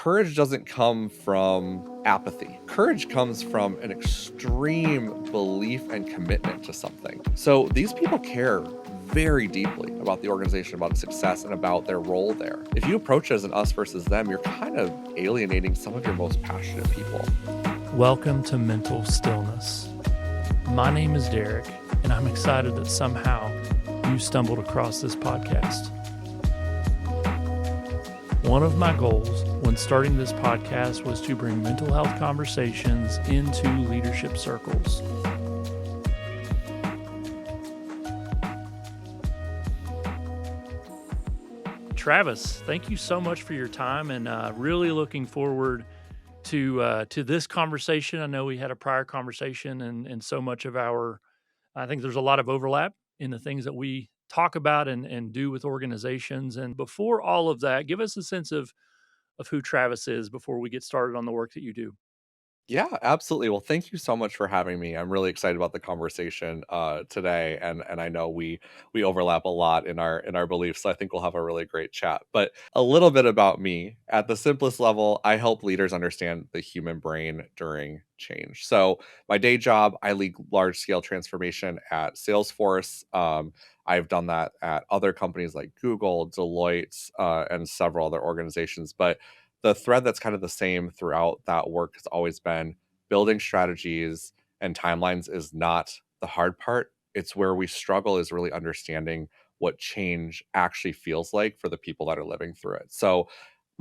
courage doesn't come from apathy. Courage comes from an extreme belief and commitment to something. So these people care very deeply about the organization, about its success, and about their role there. If you approach it as an us versus them, you're kind of alienating some of your most passionate people. Welcome to Mental Stillness. My name is Derek, and I'm excited that somehow you stumbled across this podcast. One of my goals when starting this podcast was to bring mental health conversations into leadership circles. Travis, thank you so much for your time, and really looking forward to this conversation. I know we had a prior conversation, and so much of I think there's a lot of overlap in the things that we talk about and do with organizations. And before all of that, give us a sense of who Travis is before we get started on the work that you do. Yeah, absolutely. Well, thank you so much for having me. I'm really excited about the conversation today, and I know we overlap a lot in our beliefs. So I think we'll have a really great chat. But a little bit about me at the simplest level, I help leaders understand the human brain during change. So my day job, I lead large scale transformation at Salesforce. I've done that at other companies like Google, Deloitte, and several other organizations. But the thread that's kind of the same throughout that work has always been building strategies and timelines is not the hard part. It's where we struggle is really understanding what change actually feels like for the people that are living through it. So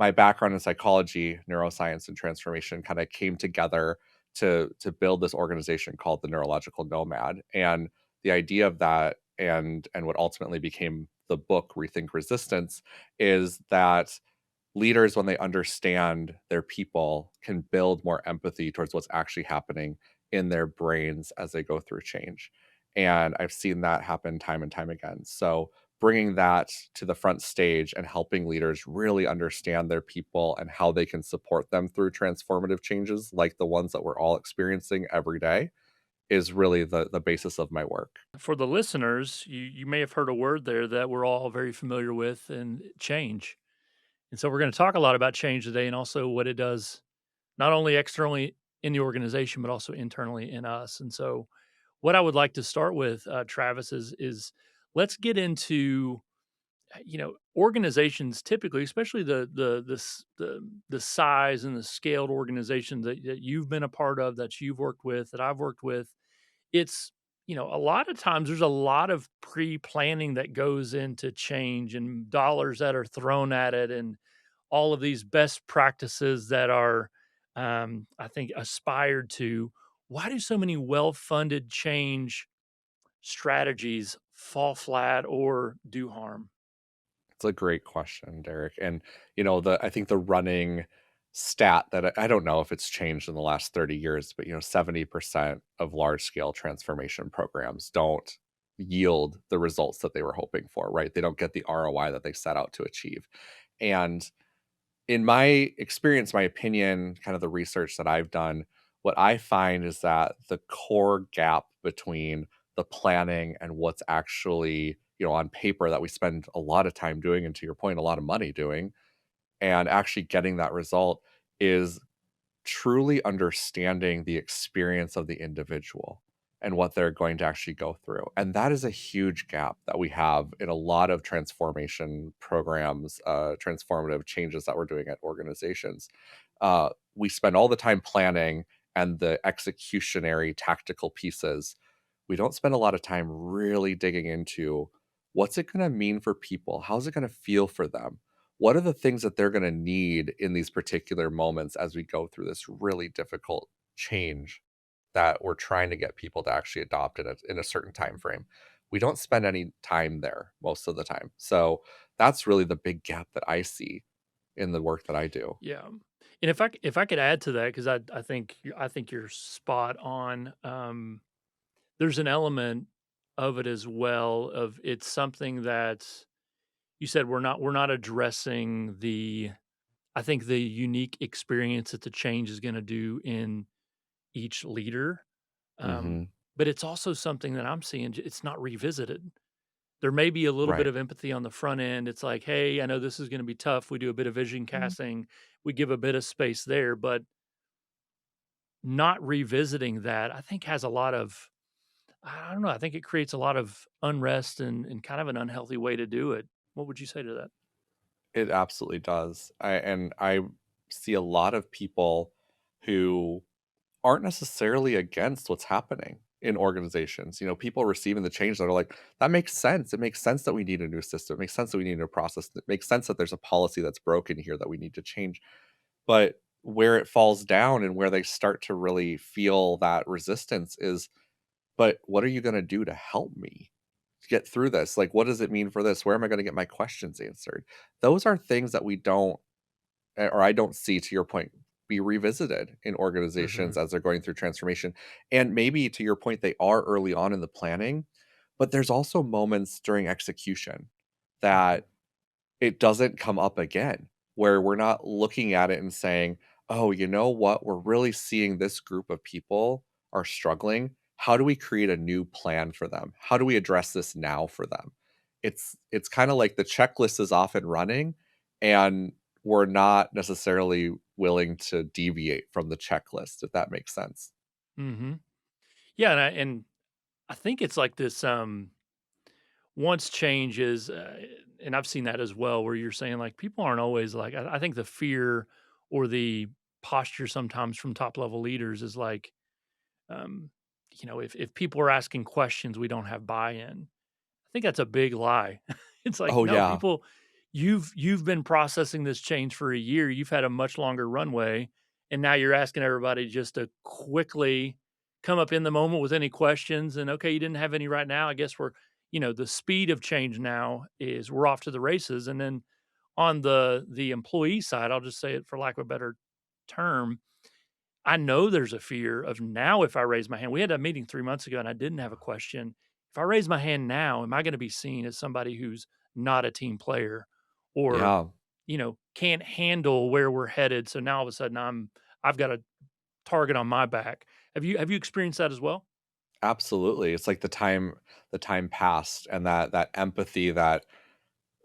my background in psychology, neuroscience, and transformation kind of came together to build this organization called the Neurological Nomad. And the idea of that and what ultimately became the book Rethink Resistance is that leaders, when they understand their people, can build more empathy towards what's actually happening in their brains as they go through change. And I've seen that happen time and time again. So bringing that to the front stage and helping leaders really understand their people and how they can support them through transformative changes like the ones that we're all experiencing every day is really the basis of my work. For the listeners, you may have heard a word there that we're all very familiar with, and change. And so we're going to talk a lot about change today, and also what it does not only externally in the organization, but also internally in us. And so what I would like to start with, Travis, is let's get into organizations typically, especially the size and the scaled organizations that you've been a part of, that you've worked with, that I've worked with. It's a lot of times there's a lot of pre-planning that goes into change, and dollars that are thrown at it, and all of these best practices that are, I think, aspired to. Why do so many well-funded change strategies fall flat or do harm? It's a great question, Derek. And I think the running stat that I don't know if it's changed in the last 30 years, but 70% of large scale transformation programs don't yield the results that they were hoping for, right? They don't get the ROI that they set out to achieve. And in my experience, my opinion, kind of the research that I've done, what I find is that the core gap between the planning and what's actually, on paper that we spend a lot of time doing, and to your point, a lot of money doing, and actually getting that result is truly understanding the experience of the individual and what they're going to actually go through. And that is a huge gap that we have in a lot of transformation programs, transformative changes that we're doing at organizations. We spend all the time planning and the executionary tactical pieces. We don't spend a lot of time really digging into what's it going to mean for people? How's it going to feel for them? What are the things that they're going to need in these particular moments as we go through this really difficult change that we're trying to get people to actually adopt in a certain time frame? We don't spend any time there most of the time. So that's really the big gap that I see in the work that I do. Yeah. And if I could add to that, because I think you're spot on. There's an element of it as well, of it's something that you said we're not addressing the, I think, the unique experience that the change is going to do in each leader. Um, Hmm. but it's also something that I'm seeing, it's not revisited. There may be a little bit Right. of empathy on the front end. It's like, "Hey, I know this is gonna be tough." We do a bit of vision Mhm. casting. We give a bit of space there, but not revisiting that, I think, has a lot of I don't know, I think it creates a lot of unrest and kind of an unhealthy way to do it. What would you say to that? It absolutely does. I see a lot of people who aren't necessarily against what's happening in organizations. People receiving the change that are like, that makes sense. It makes sense that we need a new system. It makes sense that we need a new process. It makes sense that there's a policy that's broken here that we need to change. But where it falls down and where they start to really feel that resistance is, but what are you going to do to help me get through this? Like, what does it mean for this? Where am I going to get my questions answered? Those are things that we don't, or I don't see, to your point, be revisited in organizations Mhm, as they're going through transformation. And maybe to your point, they are early on in the planning, but there's also moments during execution mhm, that it doesn't come up again, where we're not looking at it and saying, "Oh, you know what? We're really seeing this group of people are struggling. How do we create a new plan for them? How do we address this now for them?" It's kinda like the checklist is off and running, and we're not necessarily willing to deviate from the checklist, if that makes sense. mhm. Yeah, and I think it's like this, once change is, and I've seen that as well, where you're saying, like, people aren't always like I think the fear or the posture sometimes from top level leaders is like, um, if people are asking questions, we don't have buy-in. I think that's a big lie. It's like, Oh, no, yeah. people, you've been processing this change for a year. You've had a much longer runway, and now you're asking everybody just to quickly come up in the moment with any questions. And okay, you didn't have any right now. I guess the speed of change now is we're off to the races. And then on the employee side, I'll just say it for lack of a better term, I know there's a fear of now if I raise my hand we had a meeting 3 months ago and I didn't have a question. If I raise my hand now, am I gonna be seen as somebody who's not a team player or, Yeah. can't handle where we're headed, so now all of a sudden I've got a target on my back. Have you experienced that as well? Absolutely. It's like the time passed and that empathy that,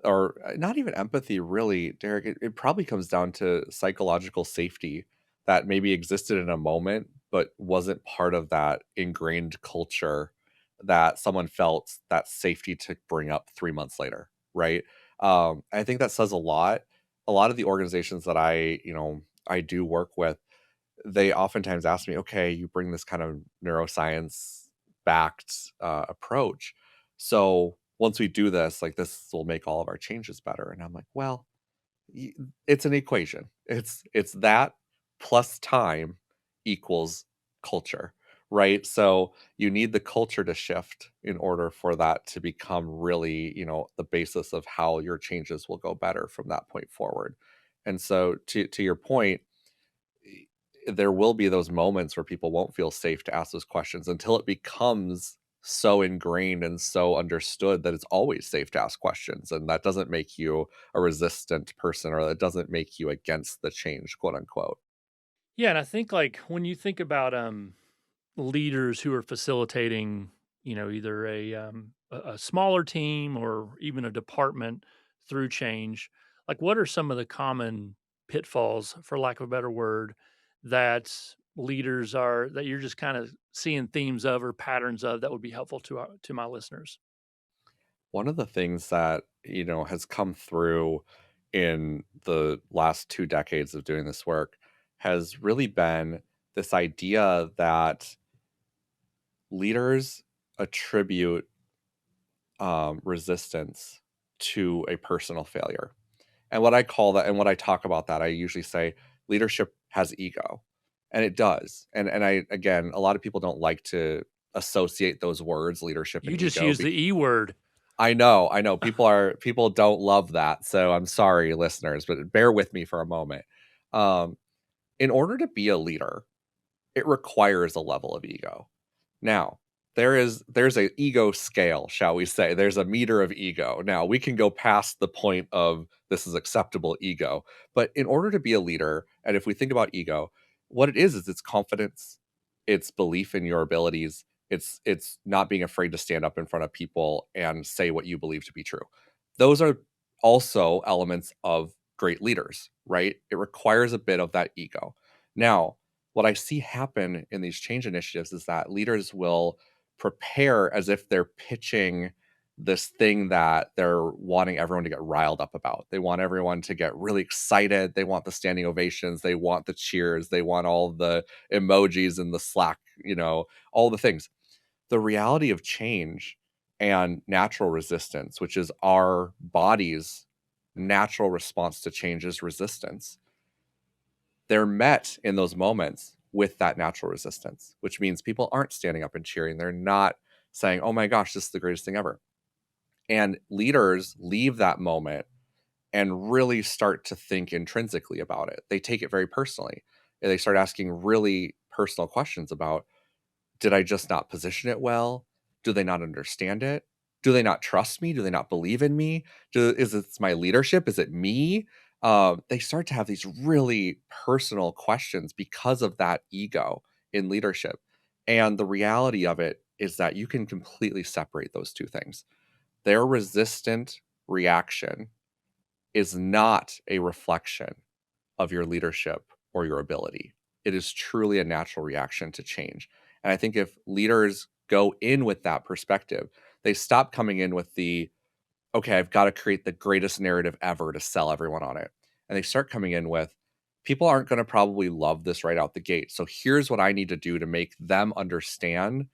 or not even empathy really, Derek. It probably comes down to psychological safety that maybe existed in a moment, but wasn't part of that ingrained culture that someone felt that safety to bring up 3 months later, right? I think that says a lot. A lot of the organizations that I do work with, they oftentimes ask me, okay, you bring this kind of neuroscience backed approach. So once we do this, like this will make all of our changes better. And I'm like, well, y- it's an equation. It's that plus time equals culture, right? So you need the culture to shift in order for that to become really, the basis of how your changes will go better from that point forward. And so to your point, there will be those moments where people won't feel safe to ask those questions until it becomes so ingrained and so understood that it's always safe to ask questions, and that doesn't make you a resistant person, or that doesn't make you against the change, quote unquote. Yeah, and I think, like, when you think about, leaders who are facilitating, either a smaller team or even a department through change, like what are some of the common pitfalls, for lack of a better word, that leaders are that you're just kind of seeing themes of or patterns of that would be helpful to my listeners? One of the things that has come through in the last 2 decades of doing this work has really been this idea that leaders attribute resistance to a personal failure. And what I call that, and what I talk about that, I usually say leadership has ego. And it does. And I, again, a lot of people don't like to associate those words, leadership and You just ego. use the E word. I know people don't love that. So I'm sorry, listeners, but bear with me for a moment. Um, in order to be a leader, it requires a level of ego. Now, there's a ego scale, shall we say. There's a meter of ego. Now, we can go past the point of this is acceptable ego, but in order to be a leader, and if we think about ego, what it is it's confidence, it's belief in your abilities, It's not being afraid to stand up in front of people and say what you believe to be true. Those are also elements of great leaders, right? It requires a bit of that ego. Now, what I see happen in these change initiatives is that leaders will prepare as if they're pitching this thing that they're wanting everyone to get riled up about. They want everyone to get really excited. They want the standing ovations. They want the cheers. They want all the emojis and the Slack, all the things. The reality of change and natural resistance, which is our body's natural response to change, is resistance. They're met in those moments with that natural resistance, which means people aren't standing up and cheering. They're not saying, oh my gosh, this is the greatest thing ever. And leaders leave that moment and really start to think intrinsically about it. They take it very personally. And they start asking really personal questions about, did I just not position it well? Do they not understand it? Do they not trust me? Do they not believe in me? Is it my leadership? Is it me? They start to have these really personal questions because of that ego in leadership. And the reality of it is that you can completely separate those two things. Their resistant reaction is not a reflection of your leadership or your ability. It is truly a natural reaction to change. And I think if leaders go in with that perspective, they stop coming in with the, okay, I've got to create the greatest narrative ever to sell everyone on it. And they start coming in with, people aren't going to probably love this right out the gate. So here's what I need to do to make them understand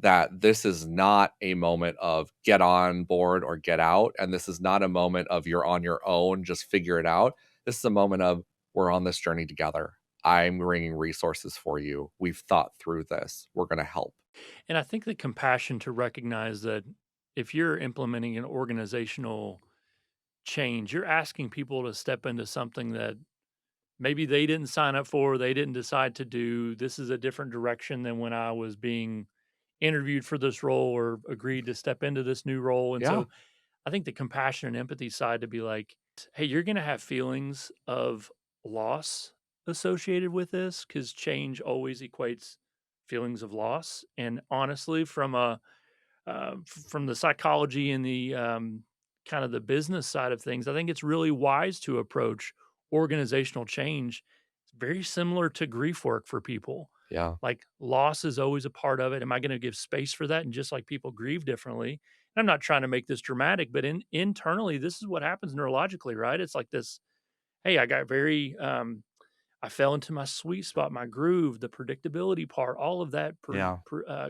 that this is not a moment of get on board or get out. And this is not a moment of you're on your own, just figure it out. This is a moment of we're on this journey together. I'm bringing resources for you. We've thought through this. We're going to help. And I think the compassion to recognize that if you're implementing an organizational change, you're asking people to step into something that maybe they didn't sign up for, they didn't decide to do. This is a different direction than when I was being interviewed for this role or agreed to step into this new role. And Yeah. so I think the compassion and empathy side to be like, hey, you're going to have feelings of loss associated with this because change always equates feelings of loss. And honestly, from the psychology and the kind of the business side of things, I think it's really wise to approach organizational change. It's very similar to grief work for people. Yeah. Like loss is always a part of it. Am I going to give space for that? And just like people grieve differently, and I'm not trying to make this dramatic, but internally, this is what happens neurologically, right? It's like this. Hey, I got very I fell into my sweet spot, my groove, the predictability part, all of that Yeah.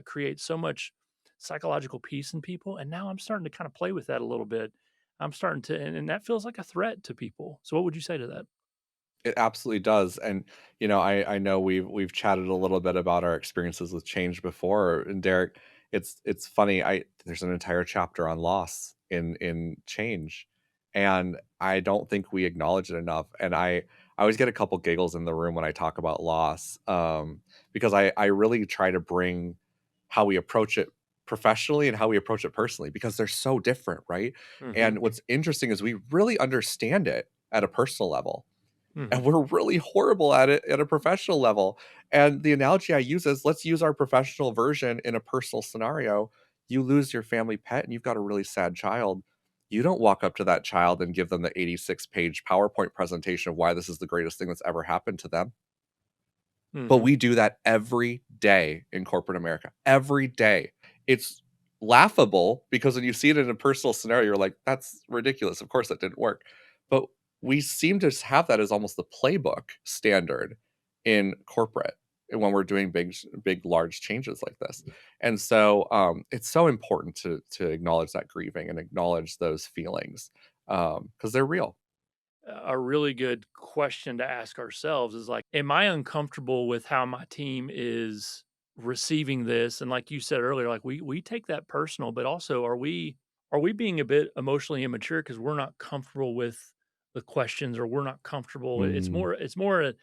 creates so much psychological peace in people. And now I'm starting to kind of play with that a little bit. I'm starting to, and that feels like a threat to people. So, what would you say to that? It absolutely does, and, I know we've chatted a little bit about our experiences with change before, and Derek, it's funny, I there's an entire chapter on loss in change, and I don't think we acknowledge it enough, and I always get a couple giggles in the room when I talk about loss, because I really try to bring how we approach it professionally and how we approach it personally, because they're so different, right? Hmm. And what's interesting is we really understand it at a personal level, and Hmm. we're really horrible at it at a professional level. And the analogy I use is, let's use our professional version in a personal scenario. You lose your family pet and you've got a really sad child. You don't walk up to that child and give them the 86-page PowerPoint presentation of why this is the greatest thing that's ever happened to them. But Hmm. we do that every day in corporate America. Every day. It's laughable because when you see it in a personal scenario, you're like, that's ridiculous. Of course that didn't work. But we seem to have that as almost the playbook standard in corporate when we're doing big, large changes like this. And so it's so important to acknowledge that grieving and acknowledge those feelings because they're real. A really good question to ask ourselves is like, am I uncomfortable with how my team is receiving this? And like you said earlier, like we take that personal, but also are we being a bit emotionally immature because we're not comfortable with the questions or we're not comfortable? It's more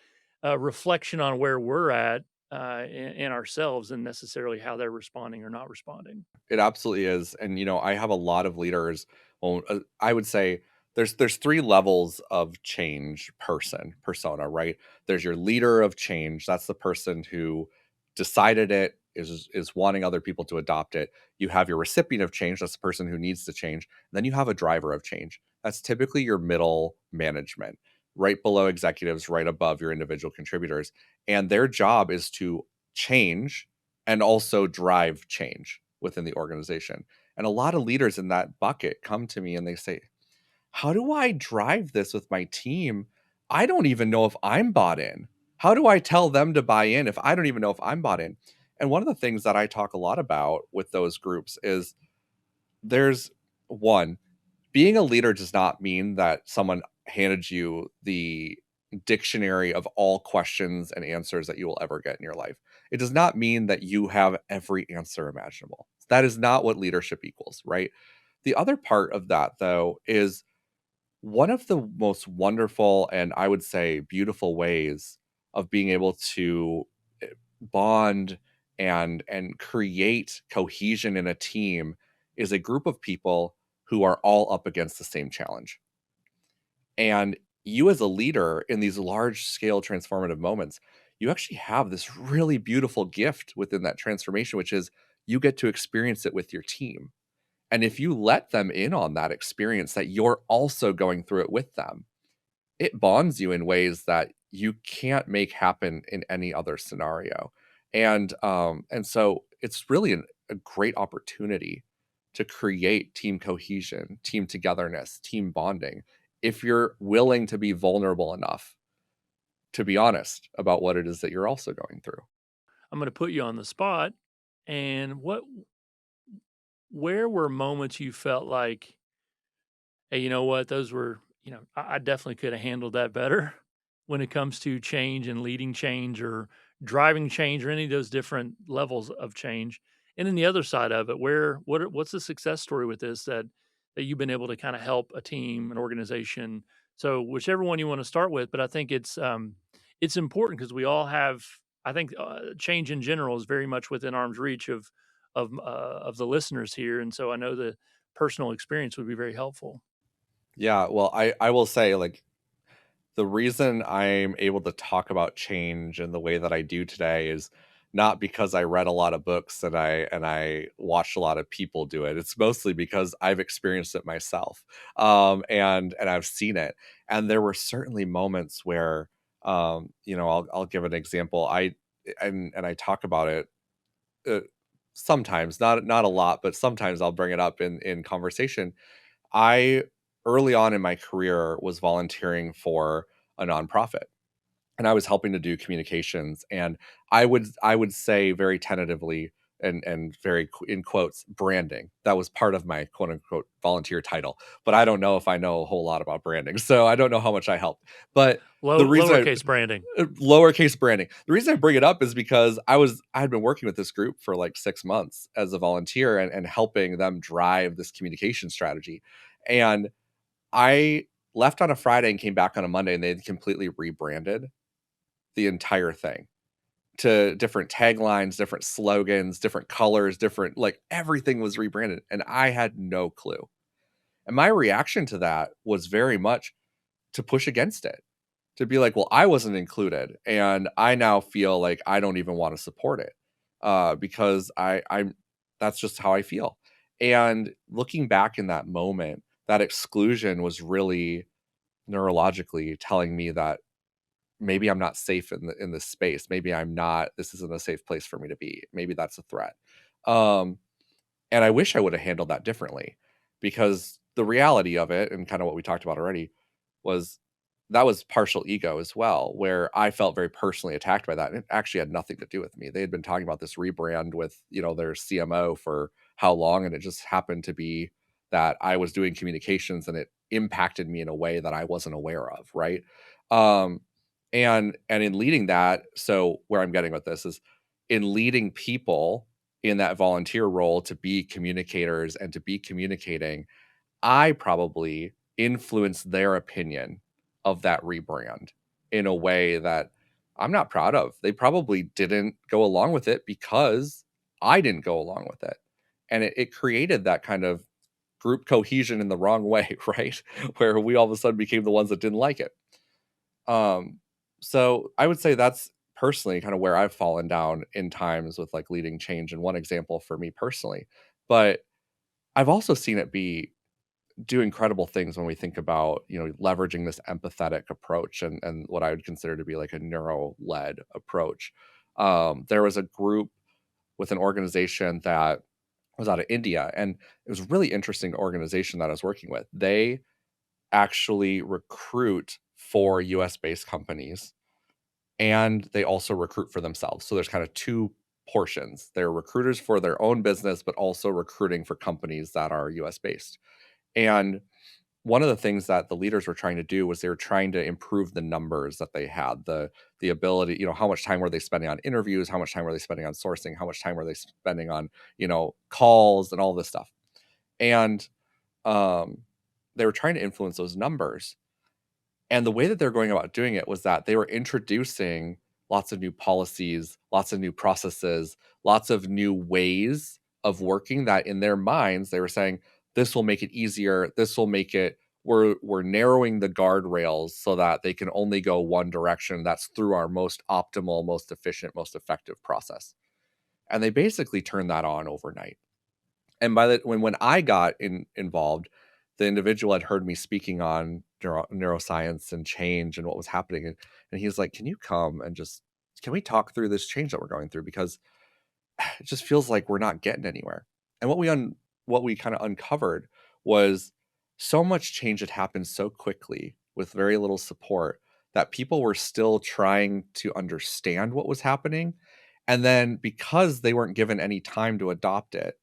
a reflection on where we're at in ourselves and necessarily how they're responding or not responding. It absolutely is, and, I have a lot of leaders, well, I would say there's 3 levels of change persona, right? There's your leader of change, that's the person who decided it, is wanting other people to adopt it. You have your recipient of change, that's the person who needs to change. Then you have a driver of change. That's typically your middle management, right below executives, right above your individual contributors. And their job is to change and also drive change within the organization. And a lot of leaders in that bucket come to me and they say, how do I drive this with my team? I don't even know if I'm bought in. How do I tell them to buy in if I don't even know if I'm bought in? And one of the things that I talk a lot about with those groups is there's one, being a leader does not mean that someone handed you the dictionary of all questions and answers that you will ever get in your life. It does not mean that you have every answer imaginable. That is not what leadership equals, right? The other part of that, though, is one of the most wonderful and I would say beautiful ways of being able to eh, bond and create cohesion in a team is a group of people who are all up against the same challenge. And you as a leader in these large scale transformative moments, you actually have this really beautiful gift within that transformation, which is you get to experience it with your team. And if you let them in on that experience, that you're also going through it with them, it bonds you in ways that you can't make happen in any other scenario. And so it's really a great opportunity to create team cohesion, team togetherness, team bonding, if you're willing to be vulnerable enough to be honest about what it is that you're also going through. I'm going to put you on the spot. And where were moments you felt like, hey, you know what? Those were, I definitely could have handled that better when it comes to change and leading change or driving change or any of those different levels of change. And then the other side of it, what's the success story with this that you've been able to kind of help a team, an organization? So whichever one you want to start with, but I think it's important because we all have. I think change in general is very much within arm's reach of the listeners here, and so I know the personal experience would be very helpful. Yeah, well, I will say, like, the reason I'm able to talk about change in the way that I do today is not because I read a lot of books and I watched a lot of people do it. It's mostly because I've experienced it myself, and I've seen it. And there were certainly moments where, I'll give an example. I talk about it uh, sometimes, not a lot, but sometimes I'll bring it up in conversation. I early on in my career was volunteering for a nonprofit and I was helping to do communications and I would say very tentatively and very in quotes branding. That was part of my quote unquote volunteer title, but I don't know if I know a whole lot about branding. So I don't know how much I helped. But the reason Lowercase branding. lowercase branding. The reason I bring it up is because I had been working with this group for like 6 months as a volunteer and helping them drive this communication strategy. And I left on a Friday and came back on a Monday and they had completely rebranded the entire thing to different taglines, different slogans, different colors, different like everything was rebranded. And I had no clue. And my reaction to that was very much to push against it, to be like, well, I wasn't included. And I now feel like I don't even want to support it because I'm that's just how I feel. And looking back in that moment, that exclusion was really neurologically telling me that maybe I'm not safe in this space. Maybe I'm not this isn't a safe place for me to be. Maybe that's a threat. Um, and I wish I would have handled that differently because the reality of it and kind of what we talked about already was that was partial ego as well, where I felt very personally attacked by that. And it actually had nothing to do with me. They had been talking about this rebrand with, their CMO for how long. And it just happened to be that I was doing communications and it impacted me in a way that I wasn't aware of. Right. Um, and in leading that, so where I'm getting with this is in leading people in that volunteer role to be communicators and to be communicating, I probably influenced their opinion of that rebrand in a way that I'm not proud of. They probably didn't go along with it because I didn't go along with it. And it created that kind of group cohesion in the wrong way, right? Where we all of a sudden became the ones that didn't like it. Um, so I would say that's personally kind of where I've fallen down in times with like leading change, and one example for me personally. But I've also seen it do incredible things when we think about, leveraging this empathetic approach and what I would consider to be like a neuro-led approach. There was a group with an organization that was out of India, and it was a really interesting organization that I was working with. They actually recruit for US based companies, and they also recruit for themselves. So there's kind of two portions. They're recruiters for their own business, but also recruiting for companies that are US based. And one of the things that the leaders were trying to do was they were trying to improve the numbers that they had, the ability, how much time were they spending on interviews, how much time were they spending on sourcing, how much time were they spending on, calls and all this stuff. And um they were trying to influence those numbers. And the way that they're going about doing it was that they were introducing lots of new policies, lots of new processes, lots of new ways of working that in their minds they were saying, this will make it easier. This will make it we're narrowing the guardrails so that they can only go one direction. That's through our most optimal, most efficient, most effective process. And they basically turned that on overnight. And by the when I got involved, the individual had heard me speaking on neuroscience and change and what was happening, and he's like, "Can you come and just can we talk through this change that we're going through, because it just feels like we're not getting anywhere." And what we kind of uncovered was so much change had happened so quickly with very little support that people were still trying to understand what was happening. And then because they weren't given any time to adopt it,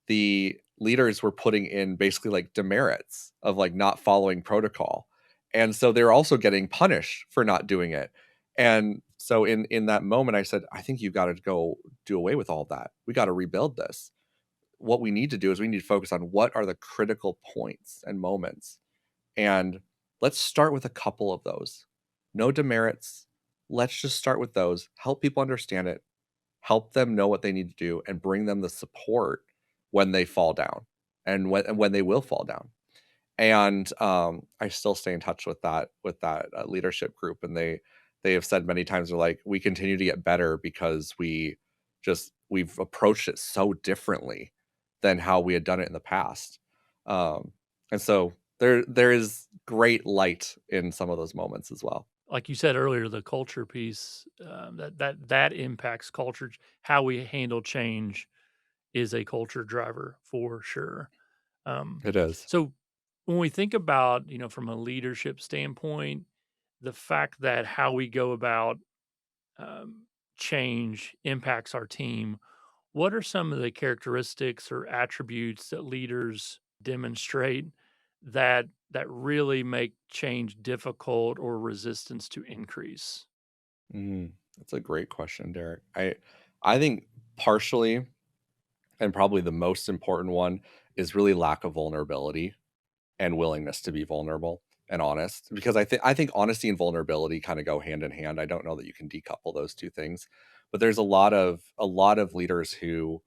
the leaders were putting in basically like demerits of like not following protocol. And so they're also getting punished for not doing it. And so in that moment I said, I think you've got to go do away with all that. We got to rebuild this. What we need to do is we need to focus on what are the critical points and moments. And let's start with a couple of those. No demerits. Let's just start with those. Help people understand it, help them know what they need to do, and bring them the support when they fall down and when they will fall down. And I still stay in touch with that leadership group, and they have said many times, they're like, we continue to get better because we've approached it so differently than how we had done it in the past. Um, and so there is great light in some of those moments as well. Like you said earlier, the culture piece, that impacts culture. How we handle change is a culture driver for sure. Um, It is. so when we think about, from a leadership standpoint, the fact that how we go about change impacts our team, what are some of the characteristics or attributes that leaders demonstrate that really make change difficult or resistance to increase? That's a great question, Derek. I think partially, and probably the most important one, is really lack of vulnerability and willingness to be vulnerable and honest. Because I think honesty and vulnerability kind of go hand in hand. I don't know that you can decouple those two things. But there's a lot of leaders who,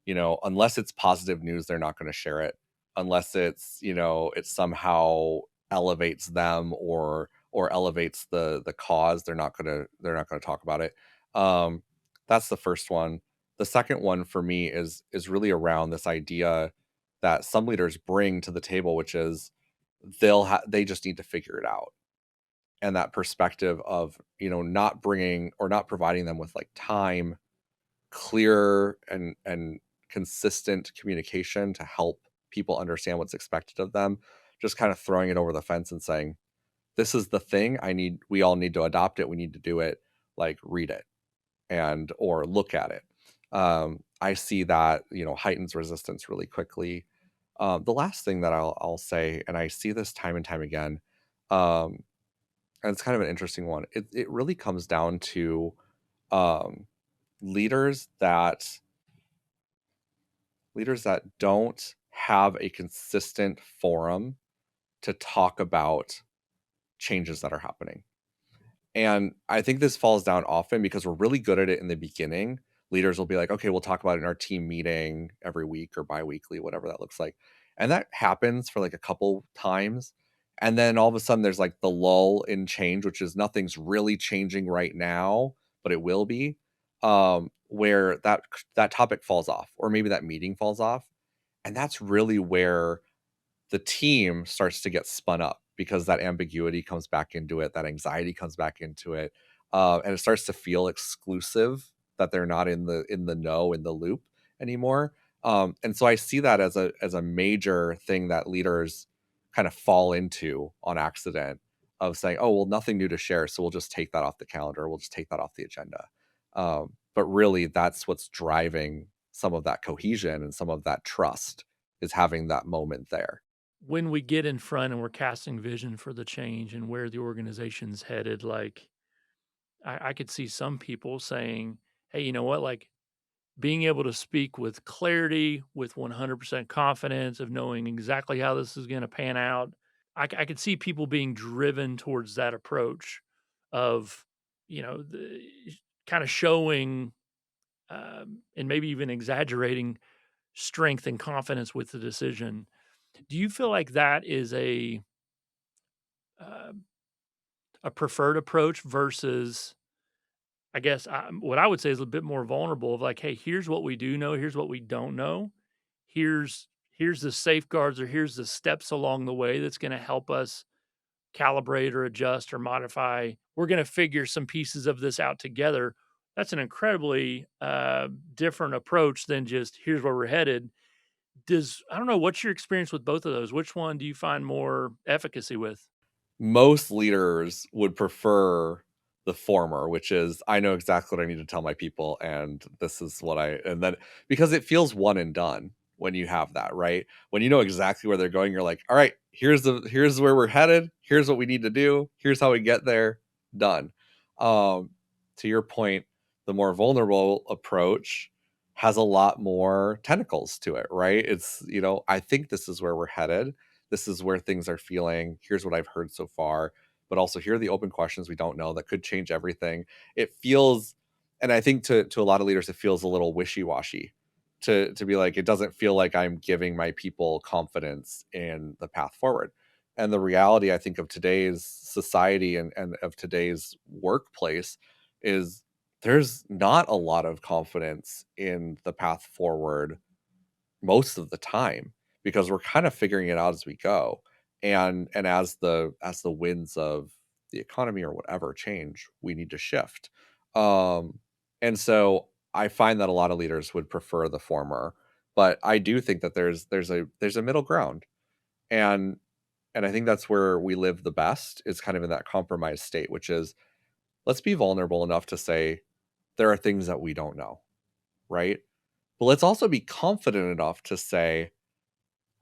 unless it's positive news, they're not going to share it. Unless it somehow elevates them or elevates the cause, they're not gonna talk about it. Um, that's the first one. The second one for me is really around this idea that some leaders bring to the table, which is they just need to figure it out. And that perspective of, not bringing or not providing them with like time, clear and consistent communication to help people understand what's expected of them, just kind of throwing it over the fence and saying, this is the thing we all need to adopt it, we need to do it, like read it and or look at it. I see that, heightens resistance really quickly. The last thing that I'll say, and I see this time and time again, um, and it's kind of an interesting one. It really comes down to um, leaders that leaders that don't have a consistent forum to talk about changes that are happening. And I think this falls down often because we're really good at it in the beginning. Leaders will be like, okay, we'll talk about it in our team meeting every week or biweekly, whatever that looks like. And that happens for like a couple times. And then all of a sudden there's like the lull in change, which is nothing's really changing right now, but it will be, where that topic falls off, or maybe that meeting falls off. And that's really where the team starts to get spun up, because that ambiguity comes back into it, that anxiety comes back into it, and it starts to feel exclusive, that they're not in the know, in the loop anymore. And so I see that as a major thing that leaders kind of fall into on accident, of saying, "Oh, well, nothing new to share, so we'll just take that off the calendar. We'll just take that off the agenda." But really, that's what's driving some of that cohesion and some of that trust, is having that moment there. When we get in front and we're casting vision for the change and where the organization's headed, like I could see some people saying, "Hey, you know what? Like being able to speak with clarity, with 100% confidence of knowing exactly how this is going to pan out." I could see people being driven towards that approach of, kind of showing and maybe even exaggerating strength and confidence with the decision. Do you feel like that is uh, a preferred approach versus, I guess, what I would say is a bit more vulnerable of like, hey, here's what we do know, here's what we don't know, here's the safeguards or here's the steps along the way that's going to help us calibrate or adjust or modify. We're going to figure some pieces of this out together. That's an incredibly different approach than just here's where we're headed. Does I don't know what's your experience with both of those? Which one do you find more efficacy with? Most leaders would prefer the former, which is, I know exactly what I need to tell my people, and this is what I, and then, because it feels one and done when you have that, right? When you know exactly where they're going, you're like, all right, here's where we're headed, here's what we need to do, here's how we get there, done. Um, to your point, the more vulnerable approach has a lot more tentacles to it, right? It's, I think this is where we're headed, this is where things are feeling, here's what I've heard so far, but also here are the open questions we don't know that could change everything. It feels, and I think to a lot of leaders it feels a little wishy-washy, to be like, it doesn't feel like I'm giving my people confidence in the path forward. And the reality, I think, of today's society, and of today's workplace, is there's not a lot of confidence in the path forward most of the time, because we're kind of figuring it out as we go. And as the winds of the economy or whatever change, we need to shift. Um and so I find that a lot of leaders would prefer the former, but I do think that there's a middle ground. And and I think that's where we live the best, is kind of in that compromise state, which is, let's be vulnerable enough to say there are things that we don't know, right? But let's also be confident enough to say,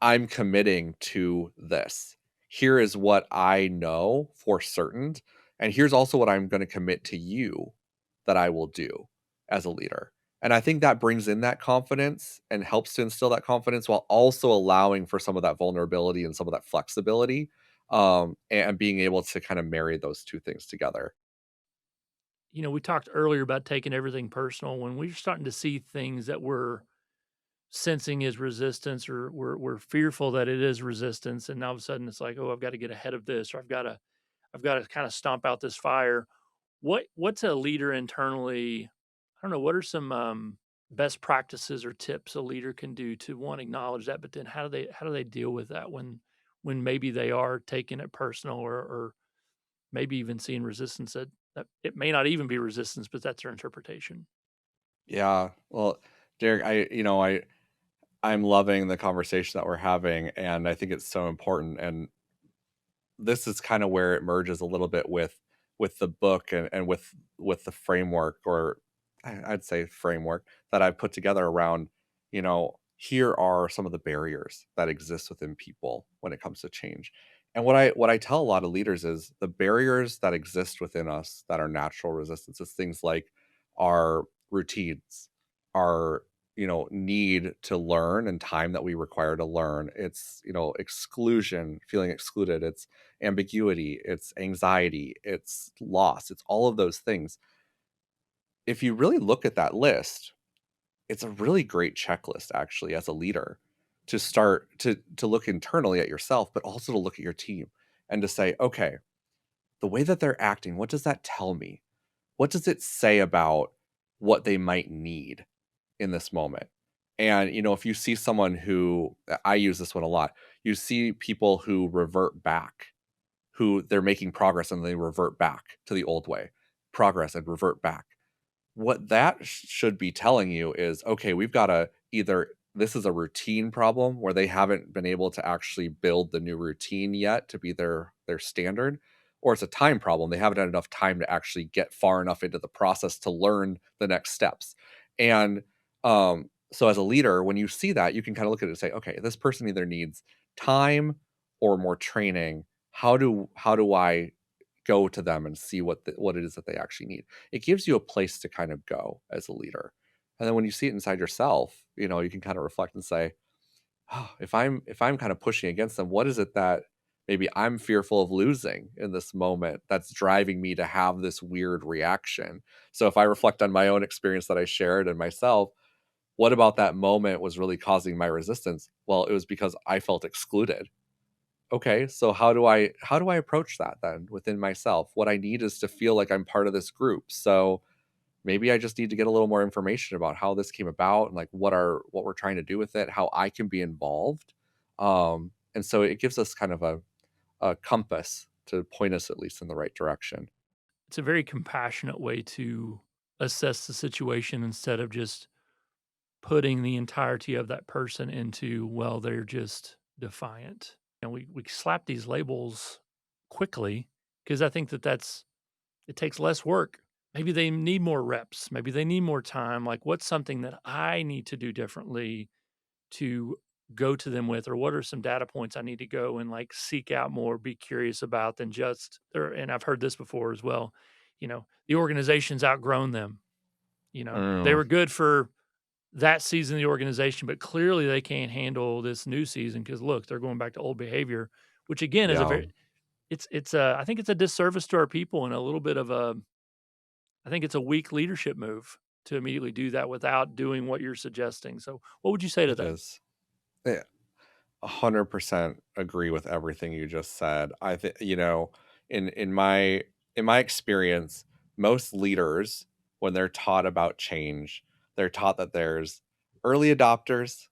I'm committing to this. Here is what I know for certain. And here's also what I'm going to commit to you that I will do as a leader. And I think that brings in that confidence and helps to instill that confidence, while also allowing for some of that vulnerability and some of that flexibility, and being able to kind of marry those two things together. We talked earlier about taking everything personal. When we're starting to see things that we're sensing is resistance, or we're fearful that it is resistance, and all of a sudden it's like, oh, I've got to get ahead of this, or I've got to kind of stomp out this fire. What's a leader internally? I don't know. What are some best practices or tips a leader can do to one acknowledge that, but then how do they deal with that when maybe they are taking it personal, or maybe even seeing resistance that it may not even be resistance, but that's their interpretation. Yeah. Well, Derek, I'm loving the conversation that we're having, and I think it's so important. And this is kind of where it merges a little bit with the book, and with the framework, or I'd say framework, that I've put together around, here are some of the barriers that exist within people when it comes to change. And what I tell a lot of leaders is, the barriers that exist within us that are natural resistance is things like our routines, our, need to learn, and time that we require to learn. It's, exclusion, feeling excluded. It's ambiguity, it's anxiety, it's loss, it's all of those things. If you really look at that list, it's a really great checklist, actually, as a leader, to start to look internally at yourself, but also to look at your team, and to say, okay, the way that they're acting, what does that tell me? what does it say about what they might need in this moment? And, if you see someone who, I use this one a lot, you see people who revert back, who they're making progress and they revert back to the old way, progress and revert back. What that should be telling you is, okay, we've got to either this is a routine problem where they haven't been able to actually build the new routine yet to be their standard, or it's a time problem. They haven't had enough time to actually get far enough into the process to learn the next steps. And so as a leader, when you see that, you can kind of look at it and say, okay, this person either needs time or more training. How do I go to them and see what it is that they actually need? It gives you a place to kind of go as a leader. And then when you see it inside yourself, you can kind of reflect and say, oh, if I'm kind of pushing against them, what is it that maybe I'm fearful of losing in this moment that's driving me to have this weird reaction? So if I reflect on my own experience that I shared and myself, what about that moment was really causing my resistance? Well, it was because I felt excluded. Okay, so how do I approach that then within myself? What I need is to feel like I'm part of this group. So maybe I just need to get a little more information about how this came about and like what we're trying to do with it, how I can be involved. And so it gives us kind of a compass to point us at least in the right direction. It's a very compassionate way to assess the situation instead of just putting the entirety of that person into, well, they're just defiant. And we slap these labels quickly because I think that's it takes less work. Maybe they need more reps. Maybe they need more time. Like, what's something that I need to do differently to go to them with, or what are some data points I need to go and like seek out more, be curious about than just, or, and I've heard this before as well, the organization's outgrown them. They Mm, were good for that season of the organization, but clearly they can't handle this new season because look, they're going back to old behavior, which again is a yeah. very it's a I think it's a disservice to our people and a little bit of a I think it's a weak leadership move to immediately do that without doing what you're suggesting. So, what would you say to It that? is. Yeah, 100% agree with everything you just said. I think, in my experience, most leaders, when they're taught about change, they're taught that there's early adopters,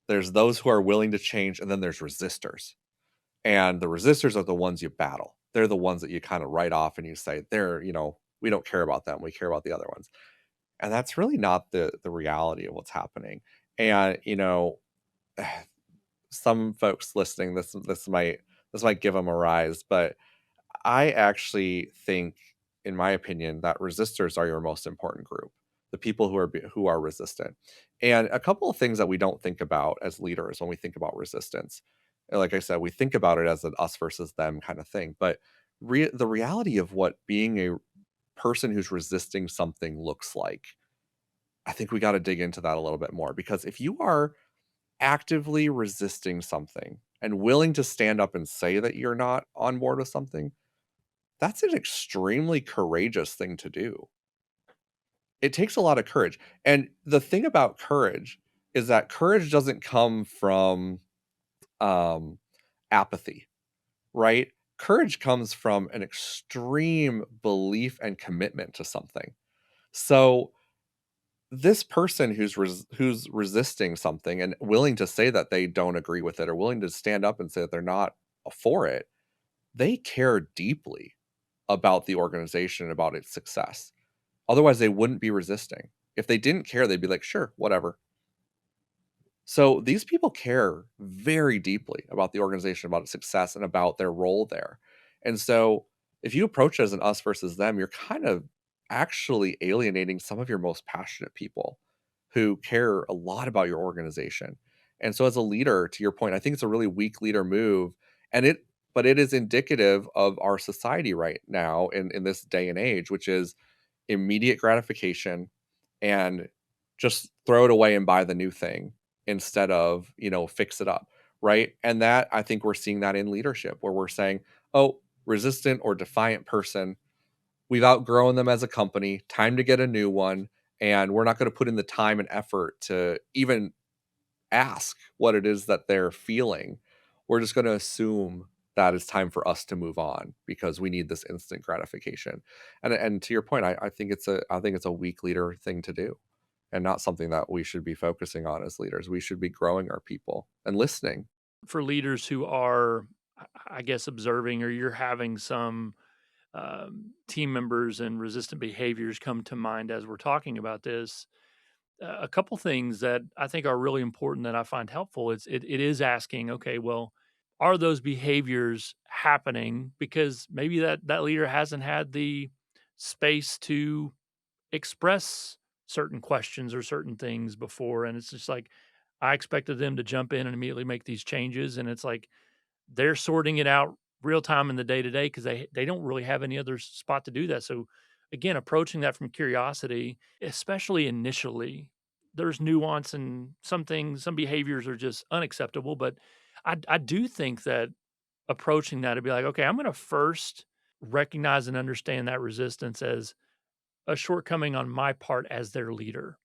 there's those who are willing to change, and then there's resistors. And the resistors are the ones you battle. They're the ones that you kind of write off and you say, we don't care about them. We care about the other ones. And that's really not the reality of what's happening. And, some folks listening, this might give them a rise, but I actually think, in my opinion, that resistors are your most important group, the people who are resistant. And a couple of things that we don't think about as leaders when we think about resistance, like I said, we think about it as an us versus them kind of thing, but the reality of what being a person who's resisting something looks like, I think we got to dig into that a little bit more, because if you are actively resisting something and willing to stand up and say that you're not on board with something, that's an extremely courageous thing to do. It takes a lot of courage. And the thing about courage is that courage doesn't come from um, apathy, right? Courage comes from an extreme belief and commitment to something. So this person who's resisting something and willing to say that they don't agree with it, or willing to stand up and say that they're not for it, they care deeply about the organization and about its success. Otherwise, they wouldn't be resisting. If they didn't care, they'd be like, "Sure, whatever." So these people care very deeply about the organization, about its success, and about their role there. And so if you approach it as an us versus them, you're kind of actually alienating some of your most passionate people who care a lot about your organization. And so as a leader, to your point, I think it's a really weak leader move. And but it is indicative of our society right now in this day and age, which is immediate gratification and just throw it away and buy the new thing instead of, fix it up, right? And that, I think we're seeing that in leadership, where we're saying, "Oh, resistant or defiant person, we've outgrown them as a company, time to get a new one, and we're not going to put in the time and effort to even ask what it is that they're feeling. We're just going to assume that it's time for us to move on because we need this instant gratification. And to your point, I think it's a weak leader thing to do and not something that we should be focusing on as leaders. We should be growing our people and listening. For leaders who are, I guess, observing, or you're having some team members and resistant behaviors come to mind as we're talking about this. A couple things that I think are really important that I find helpful. It is asking, okay, well, are those behaviors happening because maybe that leader hasn't had the space to express certain questions or certain things before, and it's just like I expected them to jump in and immediately make these changes, and it's like they're sorting it out real time in the day to day because they don't really have any other spot to do that. So again, approaching that from curiosity, especially initially, there's nuance and some things, some behaviors are just unacceptable. But I do think that approaching that to be like, okay, I'm going to first recognize and understand that resistance as a shortcoming on my part as their leader.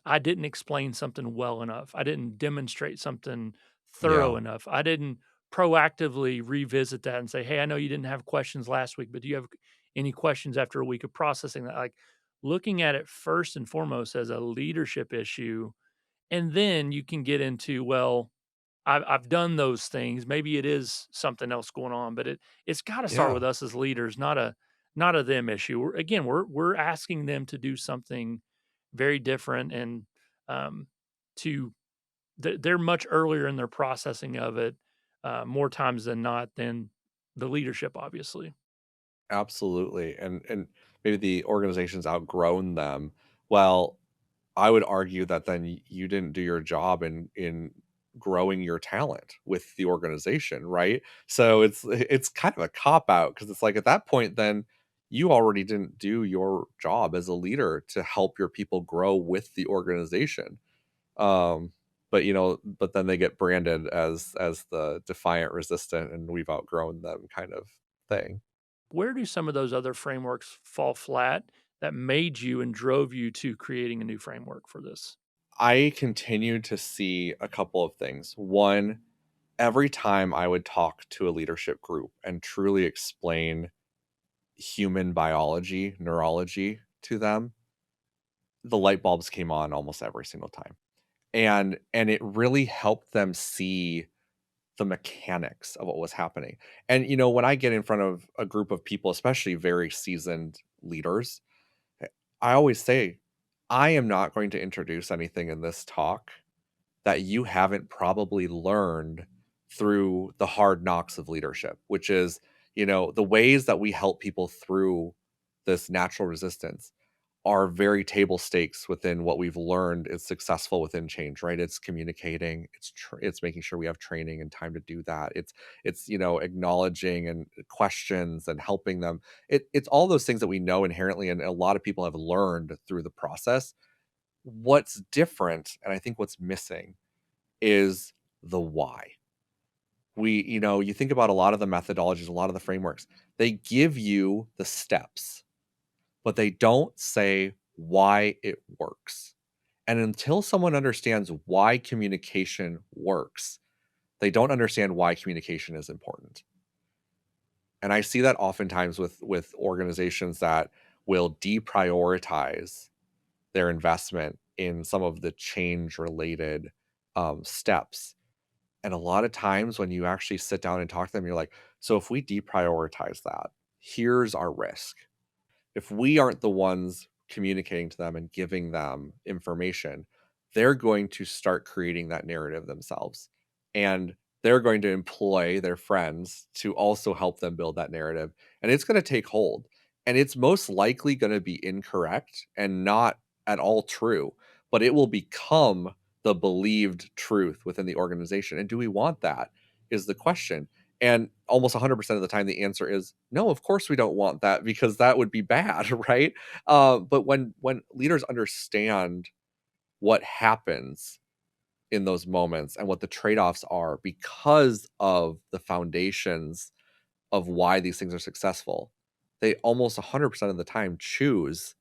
I didn't explain something well enough. I didn't demonstrate something thorough Yeah. enough. I didn't proactively revisit that and say, "Hey, I know you didn't have questions last week, but do you have any questions after a week of processing that?" Like looking at it first and foremost as a leadership issue, and then you can get into, well, I've done those things. Maybe it is something else going on, but it's got to start Yeah. with us as leaders, not a them issue. Again, we're asking them to do something very different, and um, to they're much earlier in their processing of it, more times than not than the leadership, obviously. Absolutely. And maybe the organization's outgrown them. Well, I would argue that then you didn't do your job in growing your talent with the organization, right? So it's kind of a cop out because it's like at that point then you already didn't do your job as a leader to help your people grow with the organization. Um but but then they get branded as the defiant resistant and we've outgrown them kind of thing. Where do some of those other frameworks fall flat that made you and drove you to creating a new framework for this? I continued to see a couple of things. One, every time I would talk to a leadership group and truly explain human biology, neurology to them, the light bulbs came on almost every single time. And it really helped them see the mechanics of what was happening. And when I get in front of a group of people, especially very seasoned leaders, I always say, I am not going to introduce anything in this talk that you haven't probably learned through the hard knocks of leadership, which is, the ways that we help people through this natural resistance are very table stakes within what we've learned is successful within change, right? It's communicating, it's making sure we have training and time to do that. It's acknowledging and questions and helping them. It's all those things that we know inherently and a lot of people have learned through the process. What's different and I think what's missing is the why. You think about a lot of the methodologies, a lot of the frameworks, they give you the steps, but they don't say why it works. And until someone understands why communication works, they don't understand why communication is important. And I see that oftentimes with organizations that will deprioritize their investment in some of the change related steps. And a lot of times when you actually sit down and talk to them, you're like, so if we deprioritize that, here's our risk. If we aren't the ones communicating to them and giving them information, they're going to start creating that narrative themselves. And they're going to employ their friends to also help them build that narrative. And it's going to take hold. And it's most likely going to be incorrect and not at all true, but it will become the believed truth within the organization. And do we want that? Is the question. And almost 100% of the time, the answer is no. Of course, we don't want that because that would be bad, right? But when leaders understand what happens in those moments and what the trade offs are because of the foundations of why these things are successful, they almost 100% of the time choose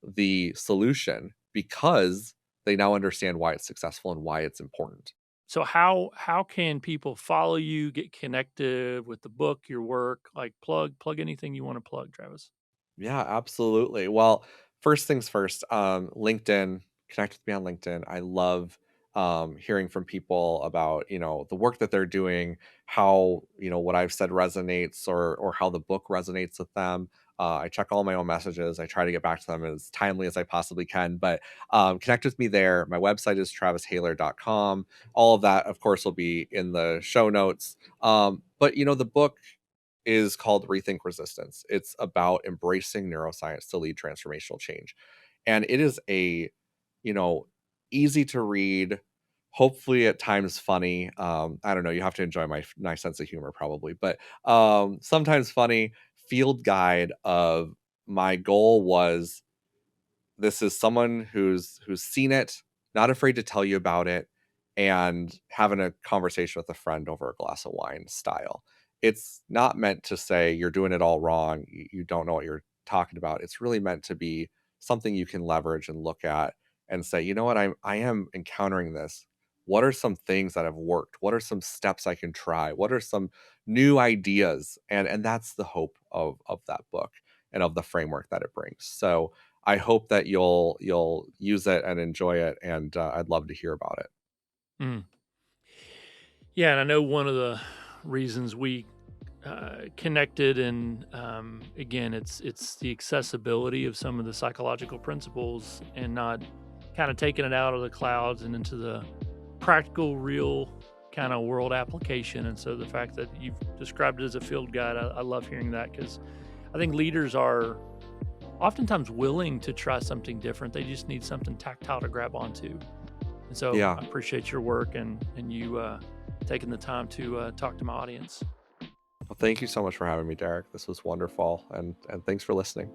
the solution because they now understand why it's successful and why it's important. So how can people follow you, get connected with the book, your work? Like plug anything you want to plug, Travis. Yeah, absolutely. Well, first things first, LinkedIn, connect with me on LinkedIn. I love hearing from people about, the work that they're doing, how, what I've said resonates or how the book resonates with them. I check all my own messages. I try to get back to them as timely as I possibly can, but connect with me there. My website is travishahler.com. All of that, of course, will be in the show notes. But, the book is called Rethink Resistance. It's about embracing neuroscience to lead transformational change. And it is you know, easy to read, hopefully at times funny. I don't know, you have to enjoy my nice sense of humor probably, but sometimes funny field guide of my goal was this is someone who's seen it, not afraid to tell you about it, and having a conversation with a friend over a glass of wine style. It's not meant to say you're doing it all wrong, you don't know what you're talking about. It's really meant to be something you can leverage and look at and say, "You know what? I am encountering this. What are some things that have worked? What are some steps I can try? What are some new ideas?" And that's the hope of that book and of the framework that it brings. So, I hope that you'll use it and enjoy it, and I'd love to hear about it. Mm. Yeah, and I know one of the reasons we connected, and again, it's the accessibility of some of the psychological principles, and not kind of taking it out of the clouds and into the practical, real kind of world application. And so the fact that you've described it as a field guide, I love hearing that, because I think leaders are oftentimes willing to try something different. They just need something tactile to grab onto. And so Yeah. I appreciate your work, and you taking the time to talk to my audience. Well, thank you so much for having me, Derek. This was wonderful, and thanks for listening.